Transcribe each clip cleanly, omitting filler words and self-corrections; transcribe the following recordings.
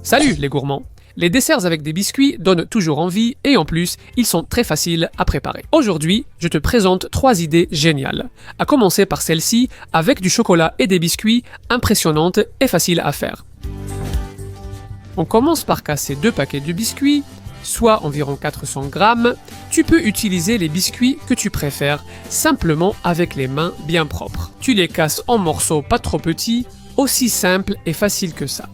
Salut les gourmands! Les desserts avec des biscuits donnent toujours envie et en plus, ils sont très faciles à préparer. Aujourd'hui, je te présente 3 idées géniales. À commencer par celle-ci, avec du chocolat et des biscuits, impressionnante et facile à faire. On commence par casser 2 paquets de biscuits, soit environ 400 grammes. Tu peux utiliser les biscuits que tu préfères, simplement avec les mains bien propres. Tu les casses en morceaux pas trop petits, aussi simple et facile que ça.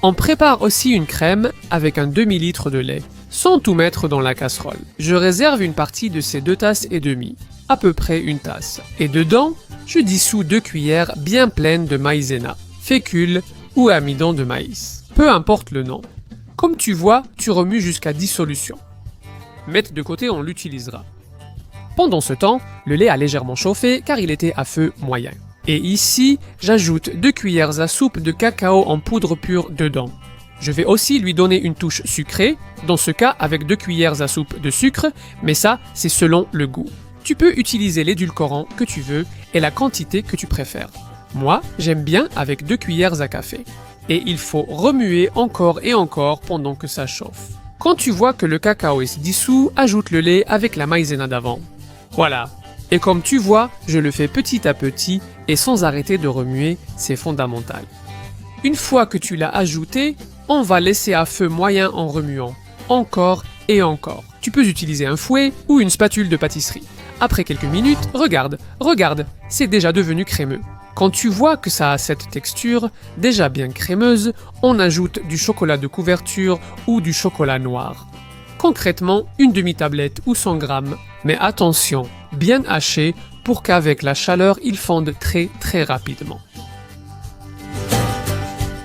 On prépare aussi une crème avec un demi-litre de lait, sans tout mettre dans la casserole. Je réserve une partie de ces 2 tasses et demie, à peu près une tasse. Et dedans, je dissous 2 cuillères bien pleines de maïzena, fécule ou amidon de maïs. Peu importe le nom. Comme tu vois, tu remues jusqu'à dissolution. Mettre de côté, on l'utilisera. Pendant ce temps, le lait a légèrement chauffé car il était à feu moyen. Et ici, j'ajoute 2 cuillères à soupe de cacao en poudre pure dedans. Je vais aussi lui donner une touche sucrée, dans ce cas avec 2 cuillères à soupe de sucre, mais ça, c'est selon le goût. Tu peux utiliser l'édulcorant que tu veux et la quantité que tu préfères. Moi, j'aime bien avec 2 cuillères à café. Et il faut remuer encore et encore pendant que ça chauffe. Quand tu vois que le cacao est dissous, ajoute le lait avec la maïzena d'avant. Voilà. Et comme tu vois, je le fais petit à petit et sans arrêter de remuer, c'est fondamental. Une fois que tu l'as ajouté, on va laisser à feu moyen en remuant, encore et encore. Tu peux utiliser un fouet ou une spatule de pâtisserie. Après quelques minutes, regarde, c'est déjà devenu crémeux. Quand tu vois que ça a cette texture, déjà bien crémeuse, on ajoute du chocolat de couverture ou du chocolat noir. Concrètement, une demi-tablette ou 100 grammes, mais attention, bien haché pour qu'avec la chaleur, il fonde très rapidement.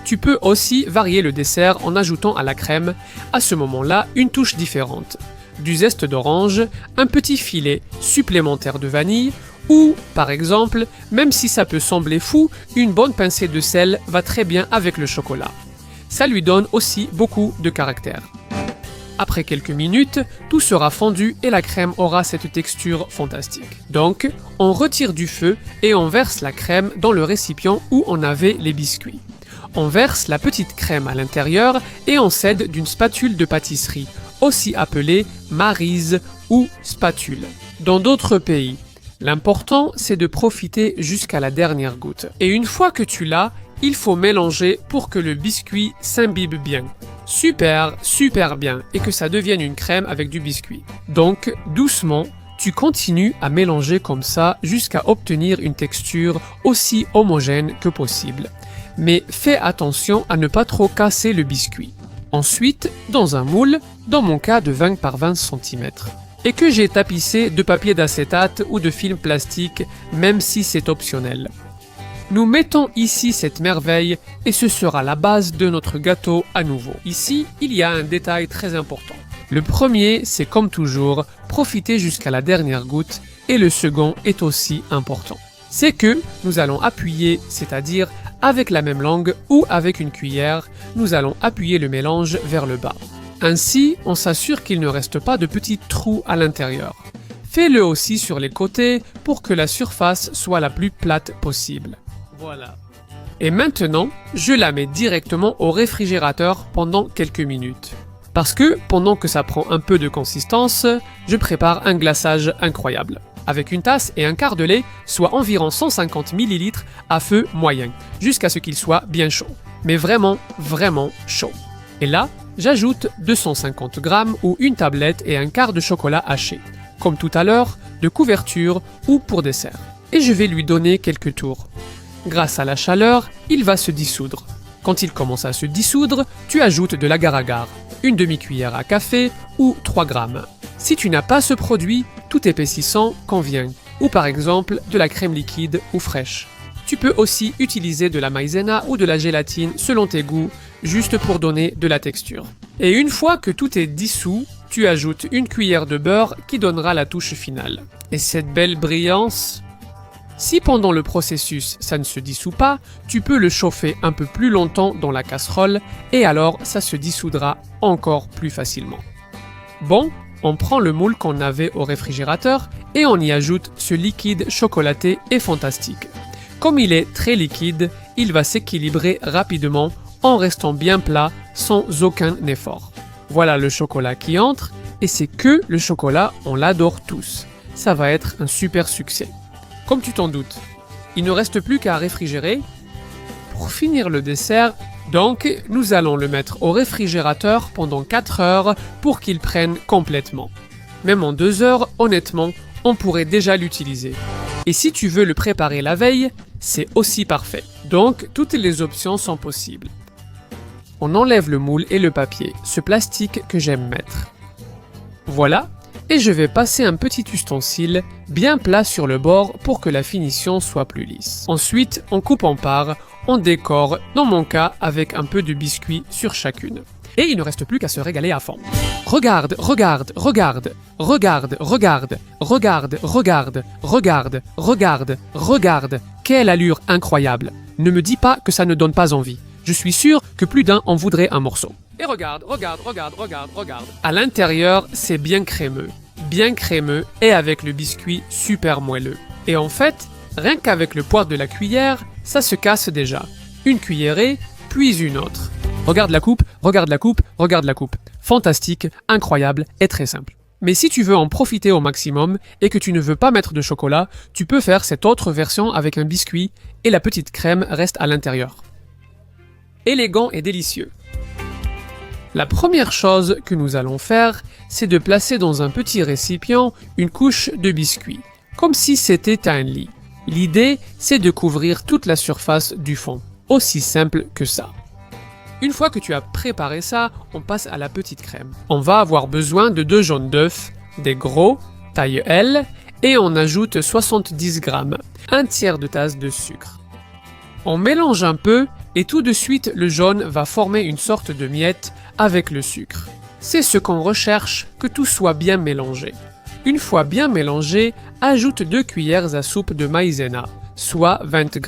Tu peux aussi varier le dessert en ajoutant à la crème, à ce moment-là, une touche différente. Du zeste d'orange, un petit filet supplémentaire de vanille ou, par exemple, même si ça peut sembler fou, une bonne pincée de sel va très bien avec le chocolat. Ça lui donne aussi beaucoup de caractère. Après quelques minutes, tout sera fondu et la crème aura cette texture fantastique. Donc, on retire du feu et on verse la crème dans le récipient où on avait les biscuits. On verse la petite crème à l'intérieur et on s'aide d'une spatule de pâtisserie, aussi appelée maryse ou spatule. Dans d'autres pays, l'important c'est de profiter jusqu'à la dernière goutte. Et une fois que tu l'as, il faut mélanger pour que le biscuit s'imbibe bien. Super bien et que ça devienne une crème avec du biscuit. Donc, doucement, tu continues à mélanger comme ça jusqu'à obtenir une texture aussi homogène que possible. Mais fais attention à ne pas trop casser le biscuit. Ensuite, dans un moule, dans mon cas de 20 par 20 cm, et que j'ai tapissé de papier d'acétate ou de film plastique, même si c'est optionnel. Nous mettons ici cette merveille et ce sera la base de notre gâteau à nouveau. Ici, il y a un détail très important. Le premier, c'est comme toujours, profiter jusqu'à la dernière goutte et le second est aussi important. C'est que nous allons appuyer, c'est-à-dire avec la même langue ou avec une cuillère, nous allons appuyer le mélange vers le bas. Ainsi, on s'assure qu'il ne reste pas de petits trous à l'intérieur. Fais-le aussi sur les côtés pour que la surface soit la plus plate possible. Voilà. Et maintenant, je la mets directement au réfrigérateur pendant quelques minutes. Parce que, pendant que ça prend un peu de consistance, je prépare un glaçage incroyable. Avec une tasse et un quart de lait, soit environ 150 ml à feu moyen, jusqu'à ce qu'il soit bien chaud. Mais vraiment chaud. Et là, j'ajoute 250 g ou une tablette et un quart de chocolat haché. Comme tout à l'heure, de couverture ou pour dessert. Et je vais lui donner quelques tours. Grâce à la chaleur, il va se dissoudre. Quand il commence à se dissoudre, tu ajoutes de l'agar-agar, une demi-cuillère à café ou 3 grammes. Si tu n'as pas ce produit, tout épaississant convient, ou par exemple de la crème liquide ou fraîche. Tu peux aussi utiliser de la maïzena ou de la gélatine selon tes goûts, juste pour donner de la texture. Et une fois que tout est dissous, tu ajoutes une cuillère de beurre qui donnera la touche finale. Et cette belle brillance... Si pendant le processus ça ne se dissout pas, tu peux le chauffer un peu plus longtemps dans la casserole et alors ça se dissoudra encore plus facilement. Bon, on prend le moule qu'on avait au réfrigérateur et on y ajoute ce liquide chocolaté et fantastique. Comme il est très liquide, il va s'équilibrer rapidement en restant bien plat sans aucun effort. Voilà le chocolat qui entre, et c'est que le chocolat, on l'adore tous. Ça va être un super succès. Comme tu t'en doutes, il ne reste plus qu'à réfrigérer. Pour finir le dessert, donc, nous allons le mettre au réfrigérateur pendant 4 heures pour qu'il prenne complètement. Même en 2 heures, honnêtement, on pourrait déjà l'utiliser. Et si tu veux le préparer la veille, c'est aussi parfait. Donc, toutes les options sont possibles. On enlève le moule et le papier, ce plastique que j'aime mettre. Voilà, et je vais passer un petit ustensile bien plat sur le bord pour que la finition soit plus lisse. Ensuite, on coupe en parts, on décore, dans mon cas, avec un peu de biscuit sur chacune. Et il ne reste plus qu'à se régaler à fond. Regarde, regarde, regarde, regarde, regarde, regarde, regarde, regarde, regarde, regarde. Quelle allure incroyable. Ne me dis pas que ça ne donne pas envie. Je suis sûr que plus d'un en voudrait un morceau. Et regarde, regarde, regarde, regarde, regarde. À l'intérieur, c'est bien crémeux et avec le biscuit super moelleux. Et en fait, rien qu'avec le poids de la cuillère, ça se casse déjà. Une cuillerée, puis une autre. Regarde la coupe, regarde la coupe, regarde la coupe. Fantastique, incroyable et très simple. Mais si tu veux en profiter au maximum et que tu ne veux pas mettre de chocolat, tu peux faire cette autre version avec un biscuit et la petite crème reste à l'intérieur. Élégant et délicieux. La première chose que nous allons faire, c'est de placer dans un petit récipient une couche de biscuit, comme si c'était un lit. L'idée, c'est de couvrir toute la surface du fond. Aussi simple que ça. Une fois que tu as préparé ça, on passe à la petite crème. On va avoir besoin de 2 jaunes d'œufs, des gros, taille L, et on ajoute 70 g, un tiers de tasse de sucre. On mélange un peu et tout de suite le jaune va former une sorte de miette avec le sucre. C'est ce qu'on recherche, que tout soit bien mélangé. Une fois bien mélangé, ajoute 2 cuillères à soupe de maïzena, soit 20 g.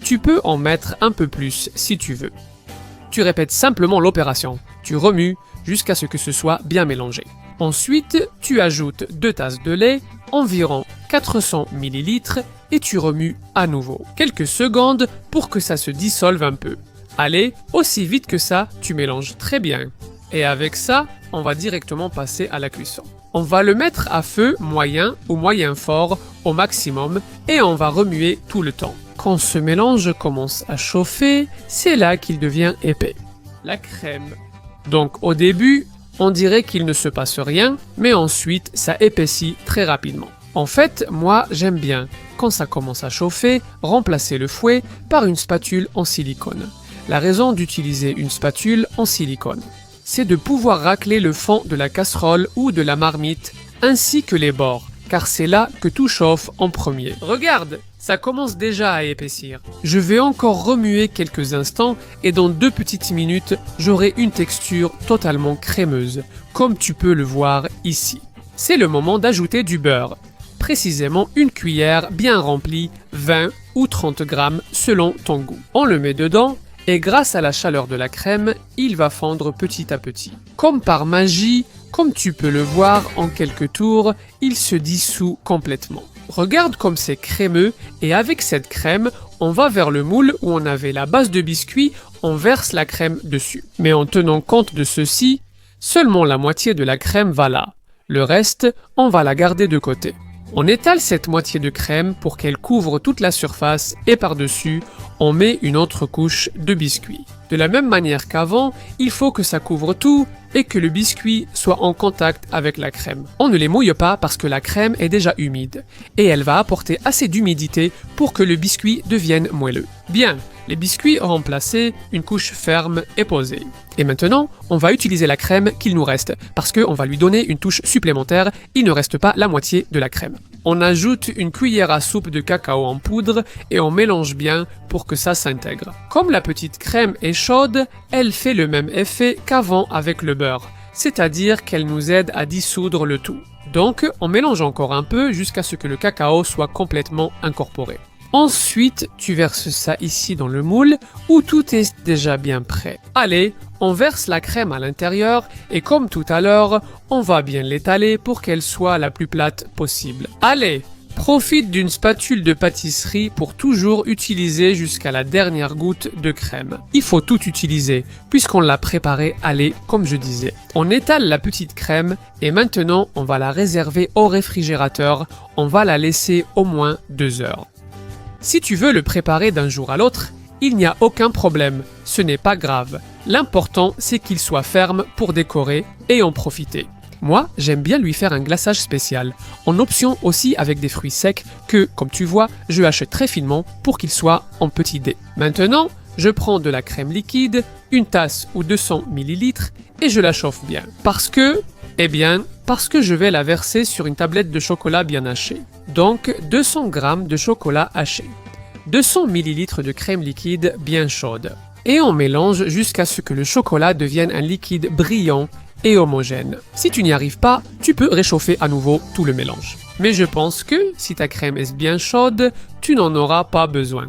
Tu peux en mettre un peu plus si tu veux. Tu répètes simplement l'opération. Tu remues jusqu'à ce que ce soit bien mélangé. Ensuite, tu ajoutes 2 tasses de lait, environ 400 ml, et tu remues à nouveau. Quelques secondes pour que ça se dissolve un peu. Allez, aussi vite que ça, tu mélanges très bien. Et avec ça, on va directement passer à la cuisson. On va le mettre à feu moyen ou moyen fort au maximum et on va remuer tout le temps. Quand ce mélange commence à chauffer, c'est là qu'il devient épais. La crème. Donc au début, on dirait qu'il ne se passe rien, mais ensuite ça épaissit très rapidement. En fait, moi j'aime bien, quand ça commence à chauffer, remplacer le fouet par une spatule en silicone. La raison d'utiliser une spatule en silicone, c'est de pouvoir racler le fond de la casserole ou de la marmite, ainsi que les bords, car c'est là que tout chauffe en premier. Regarde, ça commence déjà à épaissir. Je vais encore remuer quelques instants et dans 2 petites minutes, j'aurai une texture totalement crémeuse, comme tu peux le voir ici. C'est le moment d'ajouter du beurre, précisément une cuillère bien remplie, 20 ou 30 g selon ton goût. On le met dedans et grâce à la chaleur de la crème, il va fondre petit à petit. Comme par magie, comme tu peux le voir en quelques tours, il se dissout complètement. Regarde comme c'est crémeux et avec cette crème, on va vers le moule où on avait la base de biscuit, on verse la crème dessus. Mais en tenant compte de ceci, seulement la moitié de la crème va là. Le reste, on va la garder de côté. On étale cette moitié de crème pour qu'elle couvre toute la surface et par-dessus, on met une autre couche de biscuit. De la même manière qu'avant, il faut que ça couvre tout et que le biscuit soit en contact avec la crème. On ne les mouille pas parce que la crème est déjà humide et elle va apporter assez d'humidité pour que le biscuit devienne moelleux. Bien, les biscuits remplacés, une couche ferme est posée. Et maintenant, on va utiliser la crème qu'il nous reste parce qu'on va lui donner une touche supplémentaire, il ne reste pas la moitié de la crème. On ajoute une cuillère à soupe de cacao en poudre et on mélange bien pour que ça s'intègre. Comme la petite crème est chaude, elle fait le même effet qu'avant avec le beurre, c'est-à-dire qu'elle nous aide à dissoudre le tout. Donc, on mélange encore un peu jusqu'à ce que le cacao soit complètement incorporé. Ensuite, tu verses ça ici dans le moule où tout est déjà bien prêt. Allez, on verse la crème à l'intérieur et comme tout à l'heure, on va bien l'étaler pour qu'elle soit la plus plate possible. Allez, Profite d'une spatule de pâtisserie pour toujours utiliser jusqu'à la dernière goutte de crème. Il faut tout utiliser, puisqu'on l'a préparé à lait, comme je disais. On étale la petite crème et maintenant on va la réserver au réfrigérateur. On va la laisser au moins 2 heures. Si tu veux le préparer d'un jour à l'autre, il n'y a aucun problème, ce n'est pas grave. L'important, c'est qu'il soit ferme pour décorer et en profiter. Moi, j'aime bien lui faire un glaçage spécial, en option aussi avec des fruits secs que, comme tu vois, je hachette très finement pour qu'il soit en petits dés. Maintenant, je prends de la crème liquide, une tasse ou 200 ml et je la chauffe bien. Parce que je vais la verser sur une tablette de chocolat bien haché. Donc 200 g de chocolat haché, 200 ml de crème liquide bien chaude. Et on mélange jusqu'à ce que le chocolat devienne un liquide brillant et homogène. Si tu n'y arrives pas, tu peux réchauffer à nouveau tout le mélange. Mais je pense que si ta crème est bien chaude, tu n'en auras pas besoin.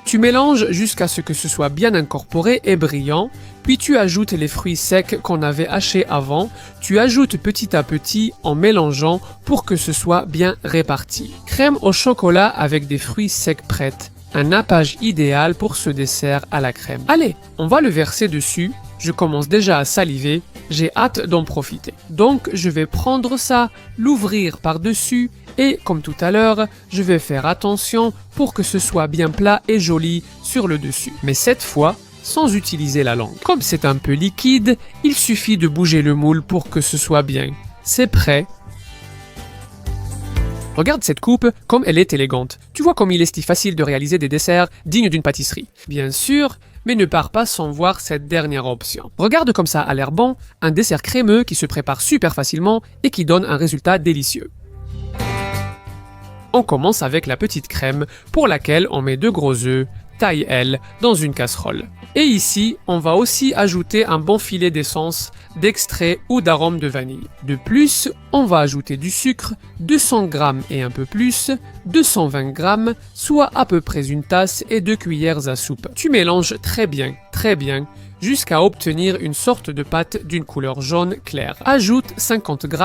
Tu mélanges jusqu'à ce que ce soit bien incorporé et brillant, puis tu ajoutes les fruits secs qu'on avait hachés avant, tu ajoutes petit à petit en mélangeant pour que ce soit bien réparti. Crème au chocolat avec des fruits secs prêtes. Un nappage idéal pour ce dessert à la crème. Allez, on va le verser dessus. Je commence déjà à saliver, j'ai hâte d'en profiter. Donc je vais prendre ça, l'ouvrir par-dessus et comme tout à l'heure, je vais faire attention pour que ce soit bien plat et joli sur le dessus. Mais cette fois, sans utiliser la langue. Comme c'est un peu liquide, il suffit de bouger le moule pour que ce soit bien. C'est prêt. Regarde cette coupe, comme elle est élégante. Tu vois comme il est si facile de réaliser des desserts dignes d'une pâtisserie. Bien sûr, mais ne pars pas sans voir cette dernière option. Regarde comme ça a l'air bon, un dessert crémeux qui se prépare super facilement et qui donne un résultat délicieux. On commence avec la petite crème pour laquelle on met 2 gros œufs, taille L, dans une casserole. Et ici, on va aussi ajouter un bon filet d'essence, d'extrait ou d'arôme de vanille. De plus, on va ajouter du sucre, 200 g et un peu plus, 220 g, soit à peu près une tasse et 2 cuillères à soupe. Tu mélanges très bien, jusqu'à obtenir une sorte de pâte d'une couleur jaune claire. Ajoute 50 g,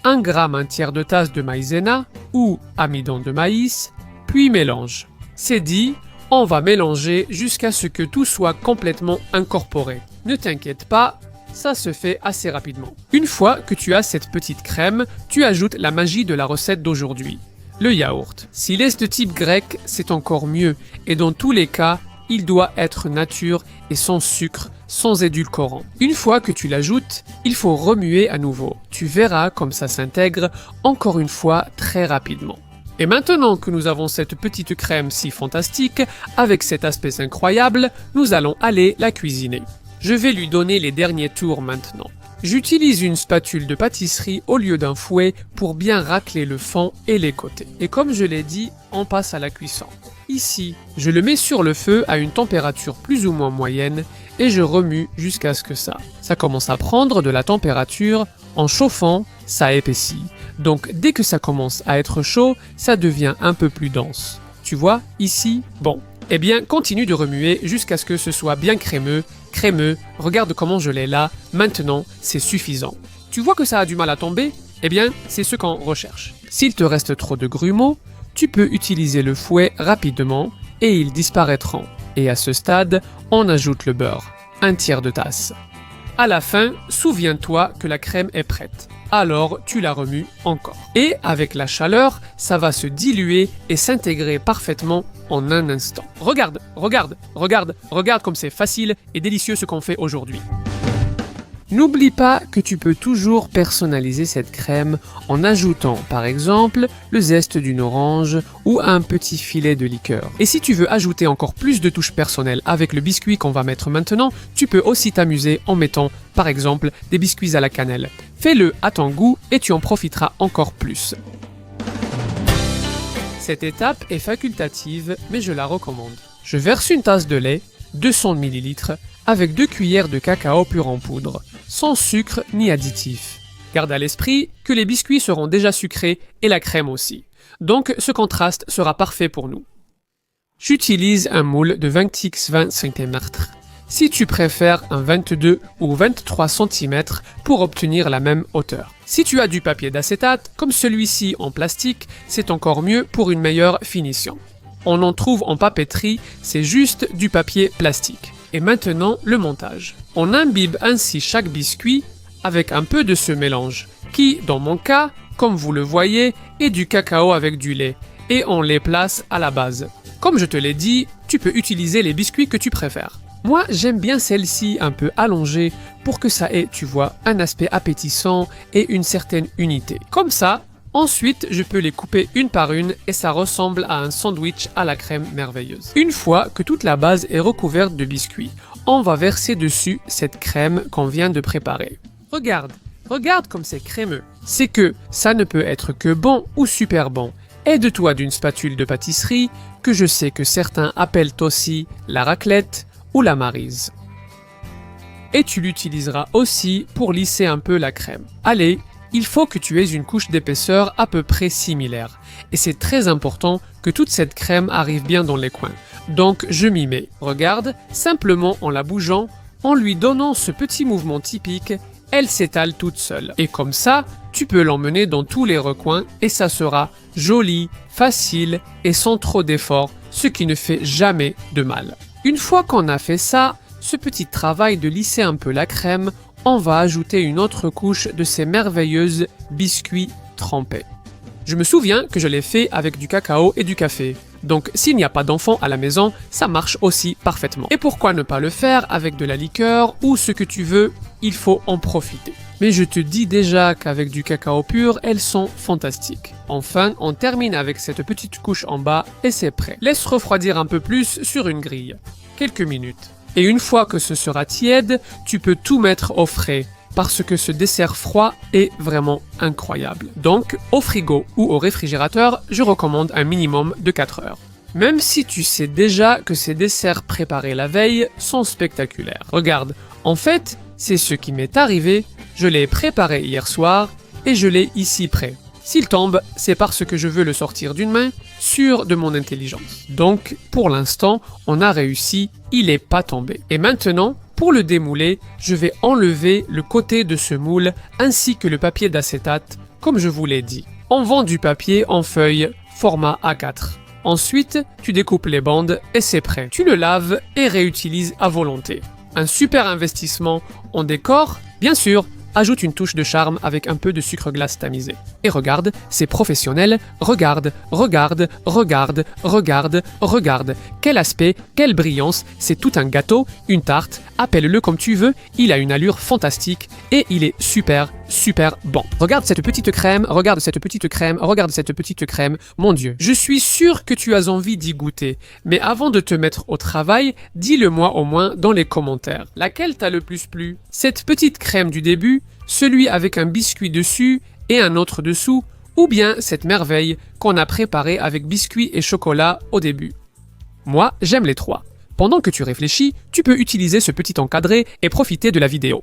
1 g un tiers de tasse de maïzena ou amidon de maïs, puis mélange. C'est dit, on va mélanger jusqu'à ce que tout soit complètement incorporé. Ne t'inquiète pas, ça se fait assez rapidement. Une fois que tu as cette petite crème, tu ajoutes la magie de la recette d'aujourd'hui, le yaourt. S'il est de type grec, c'est encore mieux, et dans tous les cas, il doit être nature et sans sucre, sans édulcorant. Une fois que tu l'ajoutes, il faut remuer à nouveau. Tu verras comme ça s'intègre encore une fois très rapidement. Et maintenant que nous avons cette petite crème si fantastique, avec cet aspect incroyable, nous allons aller la cuisiner. Je vais lui donner les derniers tours maintenant. J'utilise une spatule de pâtisserie au lieu d'un fouet pour bien racler le fond et les côtés. Et comme je l'ai dit, on passe à la cuisson. Ici, je le mets sur le feu à une température plus ou moins moyenne et je remue jusqu'à ce que ça commence à prendre de la température. En chauffant, ça épaissit. Donc dès que ça commence à être chaud, ça devient un peu plus dense. Tu vois, ici, bon. Eh bien, continue de remuer jusqu'à ce que ce soit bien crémeux. Regarde comment je l'ai là. Maintenant, c'est suffisant. Tu vois que ça a du mal à tomber? Eh bien, c'est ce qu'on recherche. S'il te reste trop de grumeaux, tu peux utiliser le fouet rapidement et ils disparaîtront. Et à ce stade, on ajoute le beurre, 1 tiers de tasse. À la fin, souviens-toi que la crème est prête. Alors, tu la remues encore. Et avec la chaleur, ça va se diluer et s'intégrer parfaitement en un instant. Regarde comme c'est facile et délicieux ce qu'on fait aujourd'hui. N'oublie pas que tu peux toujours personnaliser cette crème en ajoutant par exemple le zeste d'une orange ou un petit filet de liqueur. Et si tu veux ajouter encore plus de touches personnelles avec le biscuit qu'on va mettre maintenant, tu peux aussi t'amuser en mettant par exemple des biscuits à la cannelle. Fais-le à ton goût et tu en profiteras encore plus. Cette étape est facultative mais je la recommande. Je verse une tasse de lait, 200 ml, avec 2 cuillères de cacao pur en poudre, sans sucre ni additif. Garde à l'esprit que les biscuits seront déjà sucrés et la crème aussi. Donc ce contraste sera parfait pour nous. J'utilise un moule de 20x20 cm. si tu préfères un 22 ou 23 cm pour obtenir la même hauteur. Si tu as du papier d'acétate, comme celui-ci en plastique, c'est encore mieux pour une meilleure finition. On en trouve en papeterie, c'est juste du papier plastique. Et maintenant, le montage. On imbibe ainsi chaque biscuit avec un peu de ce mélange, qui, dans mon cas, comme vous le voyez, est du cacao avec du lait, et on les place à la base. Comme je te l'ai dit, tu peux utiliser les biscuits que tu préfères. Moi, j'aime bien celle-ci un peu allongée pour que ça ait, tu vois, un aspect appétissant et une certaine unité. Comme ça, ensuite, je peux les couper une par une et ça ressemble à un sandwich à la crème merveilleuse. Une fois que toute la base est recouverte de biscuits, on va verser dessus cette crème qu'on vient de préparer. Regarde comme c'est crémeux. C'est que ça ne peut être que bon ou super bon. Aide-toi d'une spatule de pâtisserie, que je sais que certains appellent aussi la raclette ou la maryse. Et tu l'utiliseras aussi pour lisser un peu la crème. Allez, il faut que tu aies une couche d'épaisseur à peu près similaire. Et c'est très important que toute cette crème arrive bien dans les coins. Donc je m'y mets. Regarde, simplement en la bougeant, en lui donnant ce petit mouvement typique, elle s'étale toute seule. Et comme ça, tu peux l'emmener dans tous les recoins et ça sera joli, facile et sans trop d'efforts, ce qui ne fait jamais de mal. Une fois qu'on a fait ça, ce petit travail de lisser un peu la crème, on va ajouter une autre couche de ces merveilleuses biscuits trempés. Je me souviens que je l'ai fait avec du cacao et du café. Donc s'il n'y a pas d'enfant à la maison, ça marche aussi parfaitement. Et pourquoi ne pas le faire avec de la liqueur ou ce que tu veux, il faut en profiter. Mais je te dis déjà qu'avec du cacao pur, elles sont fantastiques. Enfin, on termine avec cette petite couche en bas et c'est prêt. Laisse refroidir un peu plus sur une grille. Quelques minutes. Et une fois que ce sera tiède, tu peux tout mettre au frais. Parce que ce dessert froid est vraiment incroyable. Donc, au frigo ou au réfrigérateur, je recommande un minimum de 4 heures. Même si tu sais déjà que ces desserts préparés la veille sont spectaculaires. Regarde, en fait, c'est ce qui m'est arrivé, je l'ai préparé hier soir et je l'ai ici prêt. S'il tombe, c'est parce que je veux le sortir d'une main, sûr de mon intelligence. Donc, pour l'instant, on a réussi, il n'est pas tombé. Et maintenant, pour le démouler, je vais enlever le côté de ce moule ainsi que le papier d'acétate, comme je vous l'ai dit. On vend du papier en feuille format A4. Ensuite, tu découpes les bandes et c'est prêt. Tu le laves et réutilises à volonté. Un super investissement en décor, bien sûr. Ajoute une touche de charme avec un peu de sucre glace tamisé. Et regarde, c'est professionnel. Regarde. Quel aspect, quelle brillance. C'est tout un gâteau, une tarte. Appelle-le comme tu veux. Il a une allure fantastique et il est super bon. Regarde cette petite crème. Mon Dieu, je suis sûr que tu as envie d'y goûter. Mais avant de te mettre au travail, dis-le-moi au moins dans les commentaires. Laquelle t'a le plus plu? Cette petite crème du début, celui avec un biscuit dessus et un autre dessous, ou bien cette merveille qu'on a préparée avec biscuit et chocolat au début. Moi, j'aime les trois. Pendant que tu réfléchis, tu peux utiliser ce petit encadré et profiter de la vidéo.